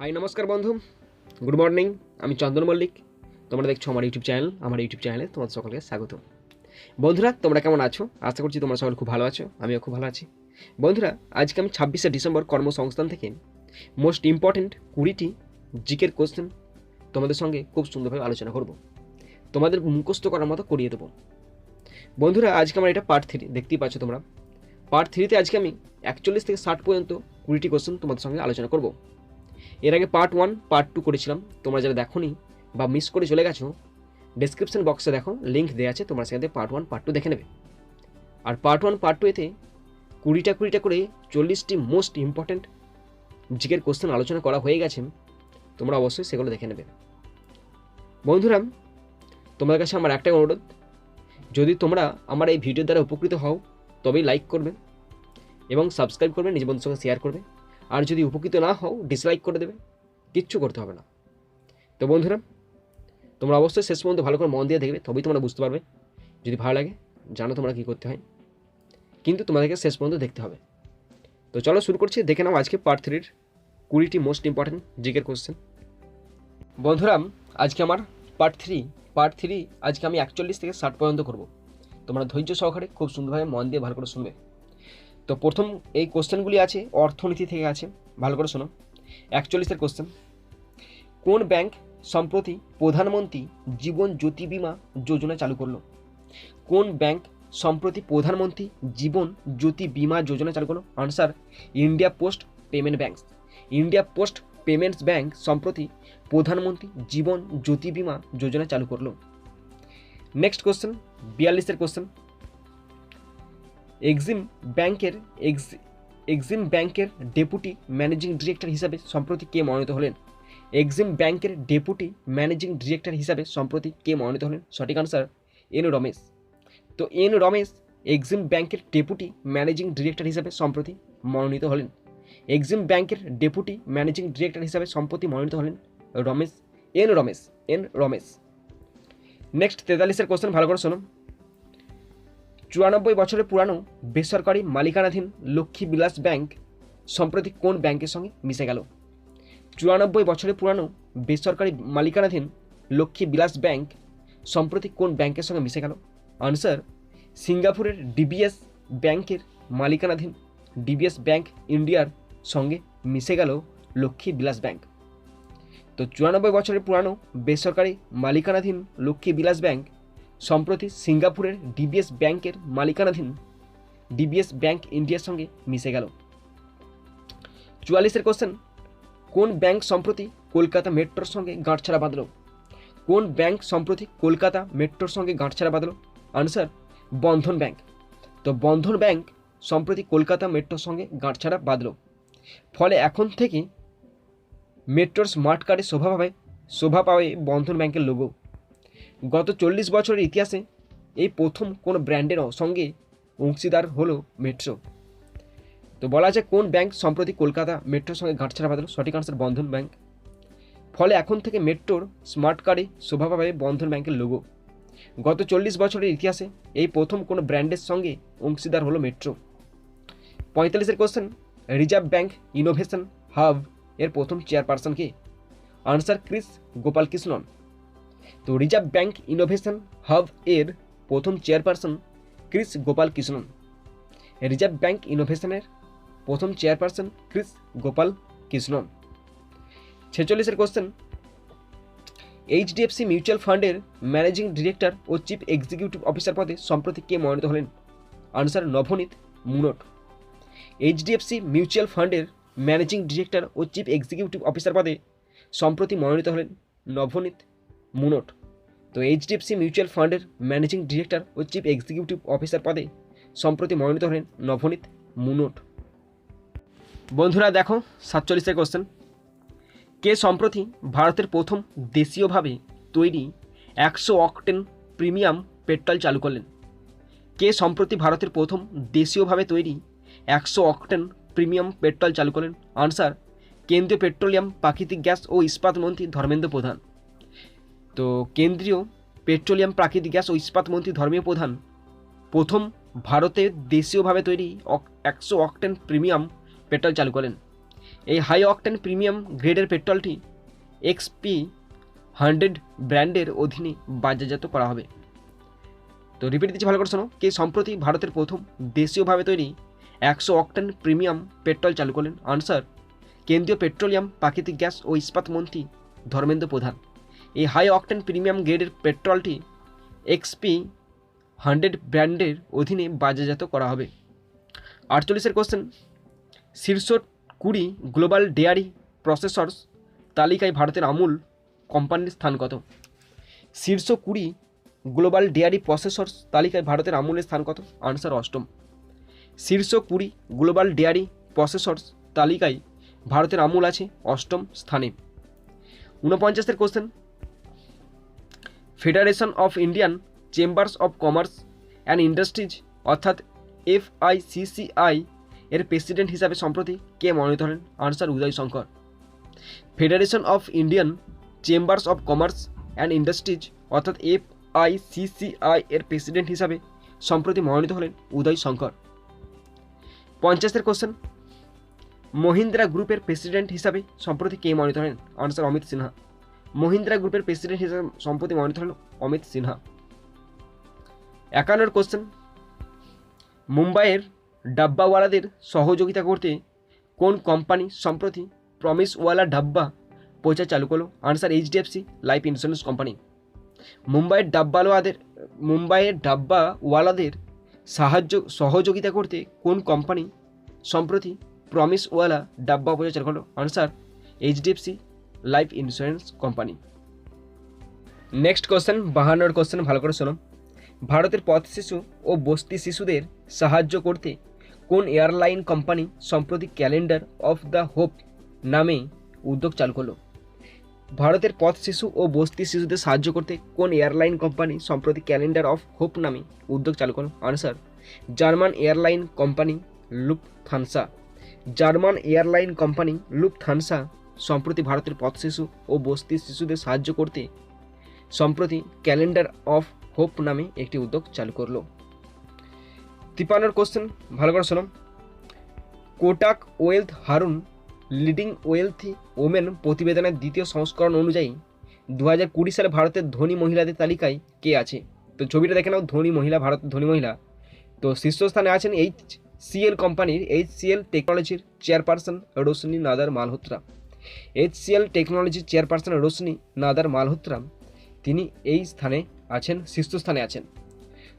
High নমস্কার বন্ধু, good morning. আমি চন্দন মল্লিক। তোমরা দেখছো আমার ইউটিউব চ্যানেলে তোমাদের সকলকে স্বাগত। বন্ধুরা, তোমরা কেমন আছো? আশা করছি তোমরা সকল খুব ভালো আছো, আমিও খুব ভালো আছি। বন্ধুরা, আজকে আমি 26শে ডিসেম্বর কর্মসংস্থান থেকে মোস্ট ইম্পর্টেন্ট 20টি জিকের কোশ্চেন তোমাদের সঙ্গে খুব সুন্দরভাবে আলোচনা করব, তোমাদের মুখস্থ করার মতো করিয়ে দেবো। বন্ধুরা, আজকে আমার এটা পার্ট 3, দেখতেই পাচ্ছ তোমরা। পার্ট 3তে আজকে আমি 41 থেকে 60 পর্যন্ত 20টি কোশ্চেন তোমাদের সঙ্গে আলোচনা করব। এর আগে পার্ট 1, পার্ট 2 করেছিলাম। তোমরা যারা দেখোনি বা মিস করে চলে গেছো, ডেসক্রিপশন বক্সে দেখো, লিঙ্ক দেওয়া আছে, তোমরা সেখানে পার্ট 1, পার্ট 2 দেখে নেবে। আর পার্ট 1, পার্ট 2 এতে 20টা করে 40টি মোস্ট ইম্পর্ট্যান্ট জিকের কোশ্চেন আলোচনা করা হয়ে গেছে। তোমরা অবশ্যই সেগুলো দেখে নেবে। বন্ধুরা, তোমাদের কাছে আমার একটাই অনুরোধ, যদি তোমরা আমার এই ভিডিও দ্বারা উপকৃত হও তবেই লাইক করবে এবং সাবস্ক্রাইব করবে, নিজের বন্ধুর সঙ্গে শেয়ার করবে। আর যদি উপকৃত না হও, ডিসলাইক করে দেবে, কিচ্ছু করতে হবে না। তো বন্ধুরা, তোমরা অবশ্যই শেষ পর্যন্ত ভালো করে মন দিয়ে দেখবে, তবেই তোমরা বুঝতে পারবে। যদি ভালো লাগে, জানো তোমরা কী করতে হয়, কিন্তু তোমাদেরকে শেষ পর্যন্ত দেখতে হবে। তো চলো শুরু করছি। দেখে নাও আজকে পার্ট 3-র 20টি মোস্ট ইম্পর্ট্যান্ট জিকের কোশ্চেন। বন্ধুরা, আজকে আমার পার্ট 3 আজকে আমি 41 থেকে 60 পর্যন্ত করব। তোমরা ধৈর্য সহকারে খুব সুন্দরভাবে মন দিয়ে ভালো করে শুনবে। তো প্রথম এই কোশ্চেনগুলি আছে অর্থনীতি থেকে আছে, ভালো করে শোনো। 41-এর কোশ্চেন, কোন ব্যাংক সম্প্রতি প্রধানমন্ত্রী জীবন জ্যোতি বিমা যোজনা চালু করলো? কোন ব্যাংক সম্প্রতি প্রধানমন্ত্রী জীবন জ্যোতি বিমা যোজনা চালু করলো? Answer, India post payment bank. India post payments bank সম্প্রতি প্রধানমন্ত্রী জীবন জ্যোতি বিমা যোজনা চালু করলো। নেক্সট কোশ্চেন, 42-এর কোশ্চেন, এক্সিম ব্যাংকের ডেপুটি ম্যানেজিং ডিরেক্টর হিসাবে সম্প্রতি কে মনোনীত হলেন? এক্সিম ব্যাংকের ডেপুটি ম্যানেজিং ডিরেক্টর হিসাবে সম্প্রতি কে মনোনীত হলেন? সঠিক আনসার, এন রমেশ। তো এন রমেশ এক্সিম ব্যাংকের ডেপুটি ম্যানেজিং ডিরেক্টর হিসাবে সম্প্রতি মনোনীত হলেন। এক্সিম ব্যাংকের ডেপুটি ম্যানেজিং ডিরেক্টর হিসাবে সম্প্রতি মনোনীত হলেন এন রমেশ। নেক্সট 43-এর কোশ্চেন, ভালো করে শোনো। 94 বছরের পুরানো বেসরকারি মালিকানাধীন লক্ষ্মী বিলাস ব্যাংক সম্প্রতি কোন ব্যাংকের সঙ্গে মিশে গেল? 94 বছরের পুরানো বেসরকারি মালিকানাধীন লক্ষ্মী বিলাস ব্যাংক সম্প্রতি কোন ব্যাংকের সঙ্গে মিশে গেল? আনসার, সিঙ্গাপুরের ডিবিএস ব্যাংকের মালিকানাধীন ডিবিএস ব্যাংক ইন্ডিয়ার সঙ্গে মিশে গেল লক্ষ্মী বিলাস ব্যাংক। তো 94 বছরের পুরানো বেসরকারি মালিকানাধীন লক্ষ্মী বিলাস ব্যাংক সম্প্রতি সিঙ্গাপুরের ডিবিএস ব্যাংকের মালিকানাধীন ডিবিএস ব্যাংক ইন্ডিয়ার সঙ্গে মিশে গেল। 44-এর কোশ্চেন, কোন ব্যাংক সম্প্রতি কলকাতা মেট্রোর সঙ্গে গাঁটছড়া বাঁধল? কোন ব্যাংক সম্প্রতি কলকাতা মেট্রোর সঙ্গে গাঁটছড়া বাঁধল? আনসার, বন্ধন ব্যাংক। তো বন্ধন ব্যাংক সম্প্রতি কলকাতা মেট্রোর সঙ্গে গাঁটছড়া বাঁধল। ফলে এখন থেকে মেট্রোর স্মার্ট কার্ডে শোভা পাবে বন্ধন ব্যাংকের লোগো। গত 40 বছরের ইতিহাসে এই প্রথম কোন ব্র্যান্ডের সঙ্গে অংশীদার হলো মেট্রো। তো বলা যায় কোন ব্যাংক সম্প্রতি কলকাতা মেট্রোর সঙ্গে গাঁটছড়া বাঁধল? সঠিক আনসার, বন্ধন ব্যাংক। ফলে এখন থেকে মেট্রোর স্মার্ট কার্ডে শোভা পাবে বন্ধন ব্যাংকের লোগো। গত 40 বছরের ইতিহাসে এই প্রথম কোনো ব্র্যান্ডের সঙ্গে অংশীদার হলো মেট্রো। 45-এর question, reserve bank innovation hub এর প্রথম চেয়ারপারসন কে? আনসার, ক্রিস গোপালকৃষ্ণন। তো রিজার্ভ ব্যাংক ইনোভেশন হাব এর প্রথম chairperson Kris Gopalakrishnan. Reserve bank ইনোভেশনের প্রথম চেয়ারপারসন ক্রিস গোপালকৃষ্ণন। 46-এর কোশ্চেন, এইচডিএফসি মিউচুয়াল ফান্ডের ম্যানেজিং ডিরেক্টর ও চিফ এক্সিকিউটিভ অফিসার পদে সম্প্রতি কে মনোনীত হলেন? Answer, Navneet Munot. HDFC mutual ফান্ডের ম্যানেজিং ডিরেক্টর ও চিফ এক্সিকিউটিভ অফিসার পদে সম্প্রতি মনোনীত হলেন নবনীত মুনট। তো এইচডিএফসি মিউচুয়াল ফান্ডের ম্যানেজিং ডিরেক্টর ও চিফ এক্সিকিউটিভ অফিসার পদে সম্প্রতি মনোনীত হলেন নবনীত মুনট। বন্ধুরা দেখো 47-এর কোশ্চেন, কে সম্প্রতি ভারতের প্রথম দেশীয়ভাবে তৈরি 100 অক্টেন প্রিমিয়াম পেট্রোল চালু করলেন? কে সম্প্রতি ভারতের প্রথম দেশীয়ভাবে তৈরি 100 অক্টেন প্রিমিয়াম পেট্রোল চালু করলেন? আনসার, কেন্দ্রীয় পেট্রোলিয়াম প্রাকৃতিক গ্যাস ও ইস্পাত মন্ত্রী ধর্মেন্দ্র প্রধান। তো কেন্দ্রীয় পেট্রোলিয়াম প্রাকৃতিক গ্যাস ও ইস্পাত মন্ত্রী ধর্মেন্দ্র প্রধান প্রথম ভারতে দেশীয়ভাবে তৈরি 100 অক্টেন প্রিমিয়াম পেট্রোল চালু করেন। এই হাই অকটেন প্রিমিয়াম গ্রেডের পেট্রোলটি XP 100 ব্র্যান্ডের অধীনে বাজারজাত করা হবে। তো রিপিট দিচ্ছি, ভালো করে শোনো। কে সম্প্রতি ভারতের প্রথম দেশীয়ভাবে তৈরি 100 অকটেন প্রিমিয়াম পেট্রোল চালু করলেন? আনসার, কেন্দ্রীয় পেট্রোলিয়াম, প্রাকৃতিক গ্যাস ও ইস্পাত মন্ত্রী ধর্মেন্দ্র প্রধান। এই হাই অকটেন প্রিমিয়াম গ্রেডের পেট্রোলটি XP 100 ব্র্যান্ডের অধীনে বাজারজাত করা হবে। 48 কোশ্চেন, শীর্ষ 20 গ্লোবাল ডেয়ারি প্রসেসর্স তালিকায় ভারতের আমুল কোম্পানির স্থান কত? শীর্ষ 20 গ্লোবাল ডেয়ারি প্রসেসর্স তালিকায় ভারতের আমুলের স্থান কত? আনসার, অষ্টম। শীর্ষ 20 গ্লোবাল ডেয়ারি প্রসেসর্স তালিকায় ভারতের আমুল আছে অষ্টম স্থানে। 49 question, federation of Indian chambers of commerce and industries অর্থাৎ FICCI এর প্রেসিডেন্ট হিসাবে সম্প্রতি কে মনোনীত হলেন? Answer, Uday Shankar. Federation of Indian chambers of commerce and industries অর্থাৎ FICCI এর প্রেসিডেন্ট হিসাবে সম্প্রতি মনোনীত হলেন উদয় শঙ্কর। 50 কোশ্চেন, মহিন্দ্রা গ্রুপের প্রেসিডেন্ট হিসাবে সম্প্রতি কে মনোনীত হলেন? আনসার, অমিত সিনহা। মহিন্দ্রা গ্রুপের প্রেসিডেন্ট হিসাবে সম্প্রতি মনোনীত হলেন অমিত সিনহা। 51 কোশ্চেন, মুম্বাইয়ের ডাব্বাওয়ালাদের সহযোগিতা করতে কোন কোম্পানি সম্প্রতি প্রমিসওয়ালা ডাব্বা প্রচার চালু করলো? Answer, HDFC life insurance company. মুম্বাইয়ের ডাব্বাওয়ালাদের সহযোগিতা করতে কোন কোম্পানি সম্প্রতি প্রমিসওয়ালা ডাব্বা প্রচার চালু করলো? Answer, HDFC life insurance company. Next question, 52 question, ভালো করে শোনো। ভারতের পথ শিশু ও বস্তি শিশুদের সাহায্য করতে কোন এয়ারলাইন কোম্পানি সম্প্রতি ক্যালেন্ডার অফ দ্য হোপ নামে উদ্যোগ চালু করলো? ভারতের পথ শিশু ও বস্তি শিশুদের সাহায্য করতে কোন এয়ারলাইন কোম্পানি সম্প্রতি ক্যালেন্ডার অফ হোপ নামে উদ্যোগ চালু করলো? Answer, German airline company Lufthansa. German airline company Lufthansa সম্প্রতি ভারতের পথ শিশু ও বস্তি শিশুদের সাহায্য করতে সম্প্রতি ক্যালেন্ডার অফ হোপ নামে একটি উদ্যোগ চালু করলো। 53 কোশ্চেন, ভালো করে শোনো। Kotak wealth Harun leading wealthy women প্রতিবেদনের দ্বিতীয় সংস্করণ অনুযায়ী 2020 সালে ভারতের ধনী মহিলাদের তালিকায় কে আছে? তো ছবিটা দেখে নাও, ধনী মহিলা, ভারতের ধনী মহিলা। তো শীর্ষস্থানে আছেন HCL কোম্পানির HCL টেকনোলজির chairperson Roshni another Malhotra. HCL টেকনোলজির চেয়ারপারসন রোশনি নাদার মালহোত্রা তিনি এই স্থানে আছেন, শীর্ষস্থানে আছেন।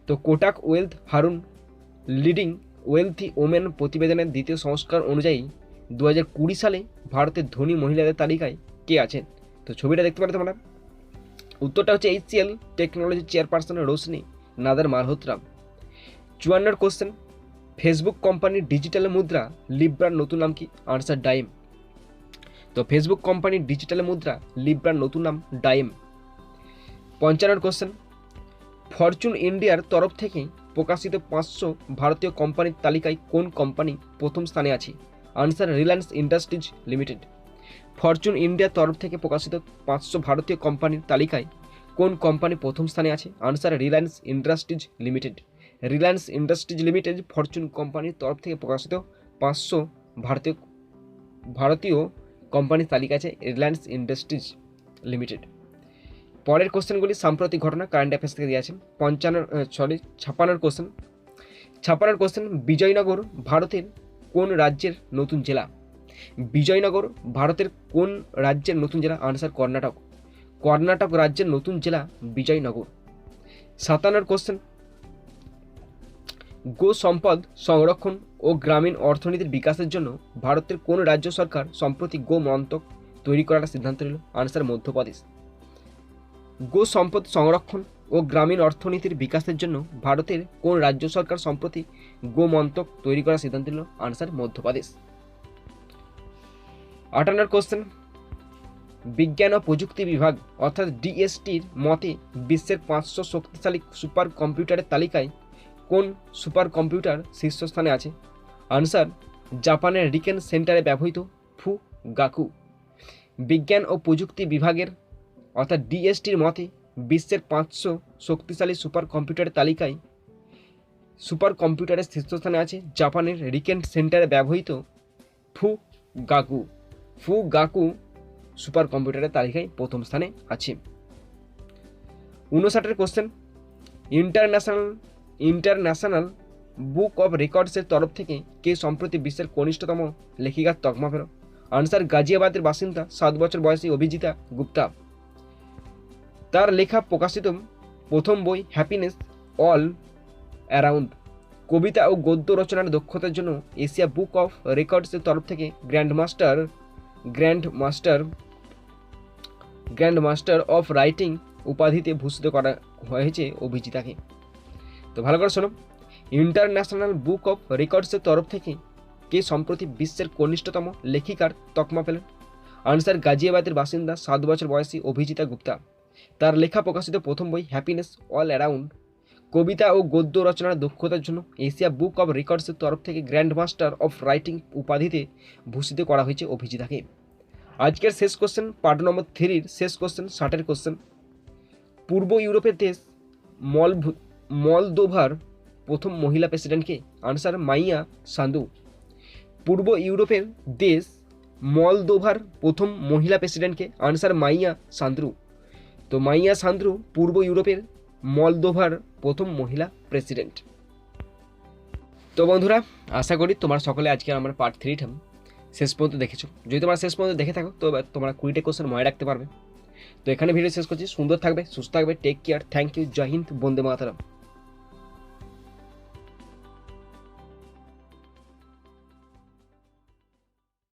তো Kotak wealth Harun leading wealthy women প্রতিবেদনের দ্বিতীয় সংস্করণ অনুযায়ী 2020 সালে ভারতের ধনী মহিলাদের তালিকায় কে আছেন? তো ছবিটা দেখতে পারো তোমরা। উত্তরটা হচ্ছে HCL technology chairperson Roshni another Malhotra. 54 question, Facebook কোম্পানির ডিজিটাল মুদ্রা লিব্রার নতুন নাম কি? Answer, dime. তো ফেসবুক কোম্পানির ডিজিটাল মুদ্রা লিব্রার নতুন নাম ডাইম। 55 কোশ্চেন, ফরচুন ইন্ডিয়ার তরফ থেকে প্রকাশিত 500 ভারতীয় কোম্পানির তালিকায় কোন কোম্পানি প্রথম স্থানে আছে? Answer, Reliance industries limited. Fortune ইন্ডিয়ার তরফ থেকে প্রকাশিত 500 ভারতীয় কোম্পানির তালিকায় কোন কোম্পানি প্রথম স্থানে আছে? Answer, Reliance industries limited. Reliance industries limited Fortune কোম্পানির তরফ থেকে প্রকাশিত 500 ভারতীয় কোম্পানির তালিকা আছে রিলায়েন্স ইন্ডাস্ট্রিজ লিমিটেড। পরের কোশ্চেনগুলি সাম্প্রতিক ঘটনা কারেন্ট অ্যাফেয়ার্স থেকে দিয়ে আছে। 56 কোশ্চেন। 56 কোশ্চেন, বিজয়নগর ভারতের কোন রাজ্যের নতুন জেলা? বিজয়নগর ভারতের কোন রাজ্যের নতুন জেলা? আনসার, কর্ণাটক। কর্ণাটক রাজ্যের নতুন জেলা বিজয়নগর। 57 কোশ্চেন, গো সম্পদ সংরক্ষণ ও গ্রামীণ অর্থনীতির বিকাশের জন্য ভারতের কোন রাজ্য সরকার সম্প্রতি গো মন্ত্রক তৈরি করার সিদ্ধান্ত নিল? আনসার, মধ্যপ্রদেশ। গো সম্পদ সংরক্ষণ ও গ্রামীণ অর্থনীতির বিকাশের জন্য ভারতের কোন রাজ্য সরকার সম্প্রতি গো মন্ত্রক তৈরি করার সিদ্ধান্ত নিল? আনসার, মধ্যপ্রদেশ। 58 কোশ্চেন, বিজ্ঞান ও প্রযুক্তি বিভাগ অর্থাৎ DSTর মতে বিশ্বের 500 শক্তিশালী সুপার কম্পিউটারের তালিকায় কোন সুপার কম্পিউটার শীর্ষস্থানে আছে? আনসার, জাপানের রিকেন সেন্টারে ব্যবহৃত ফুগাকু। বিজ্ঞান ও প্রযুক্তি বিভাগের অর্থাৎ DSTর মতে বিশ্বের 500 শক্তিশালী সুপার কম্পিউটারের তালিকায় সুপার কম্পিউটারের শীর্ষস্থানে আছে জাপানের রিকেন সেন্টারে ব্যবহৃত ফুগাকু ফুগাকু সুপার কম্পিউটারের তালিকায় প্রথম স্থানে আছে। 59 কোশ্চেন, ইন্টারন্যাশনাল বুক অফ রেকর্ডসের তরফ থেকে কে সম্প্রতি বিশ্বের কনিষ্ঠতম লেখিকার তকমা পেল? আনসার গাজিয়াবাদের বাসিন্দা 7 বছর বয়সী অভিজিতা গুপ্তা। তার লেখা প্রকাশিত প্রথম বই হ্যাপিনেস অল অ্যারাউন্ড। কবিতা ও গদ্য রচনার দক্ষতার জন্য এশিয়া বুক অফ রেকর্ডসের তরফ থেকে গ্র্যান্ড মাস্টার অফ রাইটিং উপাধিতে ভূষিত করা হয়েছে অভিজিতাকে। তো ভালো করে শোনো, ইন্টারন্যাশনাল বুক অফ রেকর্ডসের তরফ থেকে কে সম্প্রতি বিশ্বের কনিষ্ঠতম লেখিকার তকমা পেলেন? আনসার গাজিয়াবাদের বাসিন্দা 7 বছর বয়সী অভিজিতা গুপ্তা। তার লেখা প্রকাশিত প্রথম বই হ্যাপিনেস অল অ্যারাউন্ড। কবিতা ও গদ্য রচনার দক্ষতার জন্য এশিয়া বুক অফ রেকর্ডসের তরফ থেকে গ্র্যান্ড মাস্টার অফ রাইটিং উপাধিতে ভূষিত করা হয়েছে অভিজিতাকে। আজকের শেষ কোশ্চেন, পার্ট নম্বর 3-র শেষ কোশ্চেন, 60 কোশ্চেন। পূর্ব ইউরোপের দেশ মলদোভার প্রথম মহিলা প্রেসিডেন্টকে? আনসার মাইয়া সান্দু। পূর্ব ইউরোপের দেশ মলদোভার প্রথম মহিলা প্রেসিডেন্টকে? আনসার মাইয়া সান্দ্রু। তো মাইয়া সান্দ্রু পূর্ব ইউরোপের মলদোভার প্রথম মহিলা প্রেসিডেন্ট। তো বন্ধুরা, আশা করি তোমরা সকলে আজকে আমার পার্ট 3 শেষ পর্যন্ত দেখেছো। যদি তোমরা শেষ পর্যন্ত দেখে থাকো তো তোমরা 20টা কোশ্চেন মনে রাখতে পারবে। তো এখানে ভিডিও শেষ করছি। সুন্দর থাকবে, সুস্থ থাকবে, টেক কেয়ার, থ্যাংক ইউ, জয় হিন্দ, বন্দে মাতরম।